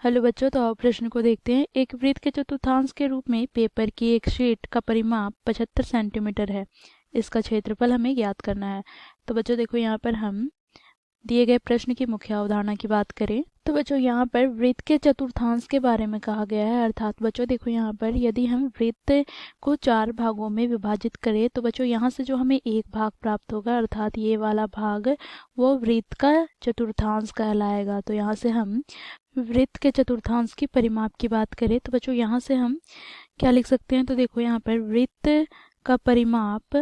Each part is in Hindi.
हेलो बच्चों, तो आओ प्रश्न को देखते हैं। एक वृत्त के चतुर्थांश के रूप में पेपर की एक शीट का परिमाप 75 सेंटीमीटर है। इसका क्षेत्रफल हमें ज्ञात करना है। तो बच्चों देखो, यहाँ पर हम दिए गए प्रश्न की मुख्य अवधारणा की बात करें तो बच्चों यहाँ पर वृत्त के चतुर्थांश के बारे में कहा गया है। अर्थात बच्चों देखो, यहाँ पर यदि हम वृत्त को 4 भागों में विभाजित करें तो बच्चों यहाँ से जो हमें एक भाग प्राप्त होगा, अर्थात ये वाला भाग, वो वृत्त का चतुर्थांश कहलाएगा। तो यहाँ से हम वृत्त के चतुर्थांश की परिमाप की बात करें तो बच्चों यहाँ से हम क्या लिख सकते हैं। तो देखो, यहाँ पर वृत्त का परिमाप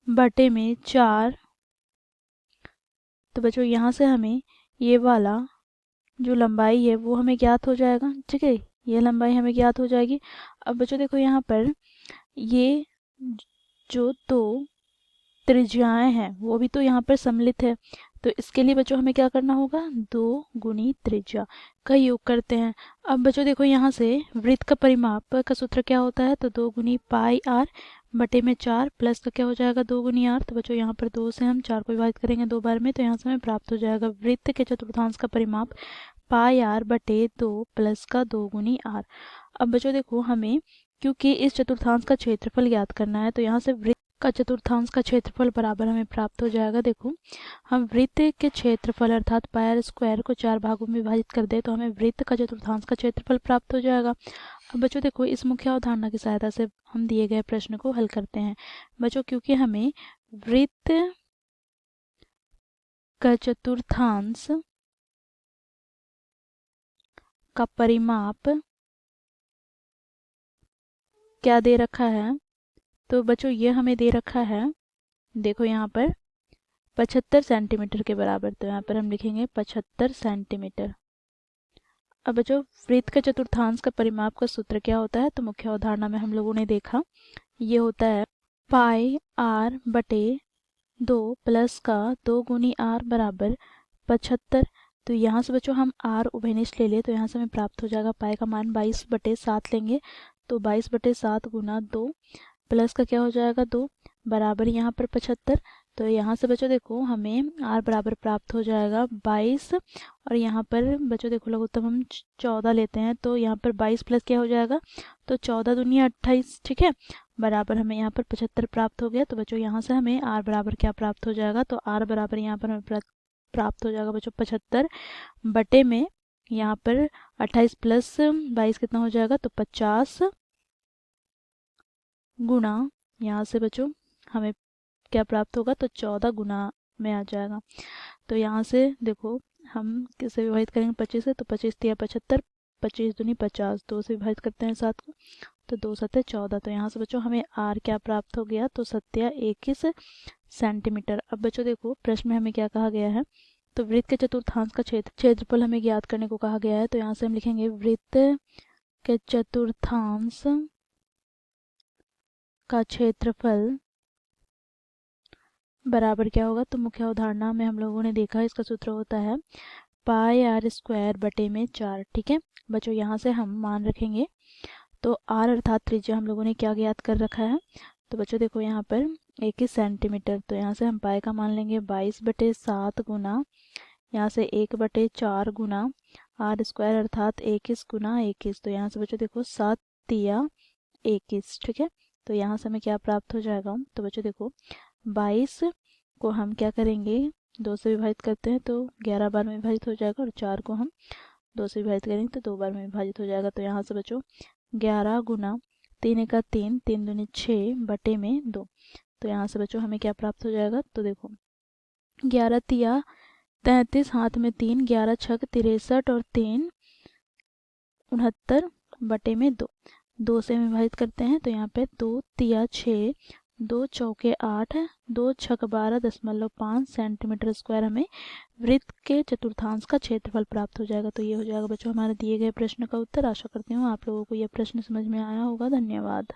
बटे में 4। तो बच्चों यहाँ से हमें ये वाला जो लंबाई है वो हमें ज्ञात हो जाएगा। ठीक है, ये लंबाई हमें ज्ञात हो जाएगी। अब बच्चों देखो, यहाँ पर ये जो दो त्रिज्याएं हैं वो भी तो यहाँ पर सम्मिलित है। तो इसके लिए बच्चों हमें क्या करना होगा, 2 गुनी त्रिज्या का योग करते हैं। अब बच्चों देखो, यहाँ से वृत्त का परिमाप का सूत्र क्या होता है, तो 2 गुनी पाई आर बटे में 4 प्लस का क्या हो जाएगा, 2 गुनी आर। तो बच्चों यहाँ पर 2 से हम 4 को विभाजित करेंगे 2 बार में, तो यहाँ से हमें प्राप्त हो जाएगा वृत्त के चतुर्थांश का परिमाप पाई आर बटे 2 प्लस का 2 गुनी आर। अब बच्चों देखो, हमें क्योंकि इस चतुर्थांश का क्षेत्रफल ज्ञात करना है तो यहाँ से वृत्त का चतुर्थांश का क्षेत्रफल बराबर हमें प्राप्त हो जाएगा। देखो, हम वृत्त के क्षेत्रफल अर्थात पाई आर स्क्वायर को 4 भागों में विभाजित कर दे तो हमें वृत्त का चतुर्थांश का क्षेत्रफल प्राप्त हो जाएगा। अब बच्चों देखो, इस मुख्य अवधारणा की सहायता से हम दिए गए प्रश्न को हल करते हैं। बच्चों, क्योंकि हमें वृत्त का चतुर्थांश का परिमाप क्या दे रखा है, तो बच्चों ये हमें दे रखा है, देखो यहाँ पर 75 सेंटीमीटर के बराबर। तो यहाँ पर हम लिखेंगे 75 सेंटीमीटर। अब बच्चों, वृत्त का चतुर्थांश का परिमाप का सूत्र क्या होता है, तो मुख्य अवधारणा में हम लोगों ने देखा, ये होता है पाई आर बटे 2 प्लस का 2 गुनी आर बराबर 75। तो यहाँ से बच्चों हम आर उभयनिष्ठ ले ले तो यहाँ से हमें प्राप्त हो जाएगा पाई का मान 22/7 लेंगे, तो 22/7 गुना 2 प्लस का क्या हो जाएगा 2 बराबर यहाँ पर 75। तो यहाँ से बच्चों देखो, हमें आर बराबर प्राप्त हो जाएगा 22, और यहाँ पर बच्चों देखो लघुत्तम हम 14 लेते हैं, तो यहाँ पर 22 प्लस क्या हो जाएगा, तो 14 दूनी 28। ठीक है, बराबर हमें यहाँ पर 75 प्राप्त हो गया। तो बच्चों यहाँ से हमें आर बराबर क्या प्राप्त हो जाएगा, तो आर बराबर यहाँ पर हमें प्राप्त हो जाएगा बच्चों 75 बटे में यहाँ पर 28 प्लस 22 कितना हो जाएगा, तो 50 गुना यहाँ से बच्चों हमें क्या प्राप्त होगा, तो 14 गुना में आ जाएगा। तो यहाँ से देखो, हम किससे विभाजित करेंगे 25 से, तो 25 तिया 75, 25 दूनी 50, 2 से विभाजित करते हैं 7 को, तो 2 सत्ते 14। तो यहाँ से बच्चों हमें आर क्या प्राप्त हो गया, तो 21 सेंटीमीटर। अब बच्चों देखो, प्रश्न में हमें क्या कहा गया है, तो वृत्त के चतुर्थांश का क्षेत्रफल हमें ज्ञात करने को कहा गया है। तो यहाँ से हम लिखेंगे वृत्त के चतुर्थांश का क्षेत्रफल बराबर क्या होगा, तो मुख्य अवधारणा में हम लोगों ने देखा, इसका सूत्र होता है पाई आर स्क्वायर बटे में 4। ठीक है बच्चों, यहाँ से हम मान रखेंगे, तो आर अर्थात त्रिज्या हम लोगों ने क्या ज्ञात कर रखा है, तो बच्चों देखो यहाँ पर 21 सेंटीमीटर। तो यहाँ से हम पाई का मान लेंगे 22/7 गुना यहाँ से 1/4 गुना आर स्क्वायर अर्थात 21 गुना 21। तो यहाँ से बच्चों देखो 7 तिया 21। ठीक है, तो यहाँ से हमें क्या प्राप्त हो जाएगा, तो बच्चों देखो 22 को हम क्या करेंगे 2 से विभाजित करते हैं तो 11 बार में विभाजित हो जाएगा, और 4 को हम 2 से विभाजित करेंगे तो 2 बार में विभाजित हो जाएगा। तो यहाँ से बच्चों 11 गुना 3 एका 3, 3 दूनी 6 बटे में 2। तो यहाँ से बच्चों हमें क्या प्राप्त हो जाएगा, तो देखो 11 तिया 33, हाथ में 3, 11 छक 63 और 3 69 बटे में 2। 2 से हम विभाजित करते हैं तो यहाँ पे 2 तिया 6, 2 चौके 8, 2 छक 12.5 सेंटीमीटर स्क्वायर हमें वृत्त के चतुर्थांश का क्षेत्रफल प्राप्त हो जाएगा। तो ये हो जाएगा बच्चों हमारे दिए गए प्रश्न का उत्तर। आशा करती हूँ आप लोगों को यह प्रश्न समझ में आया होगा। धन्यवाद।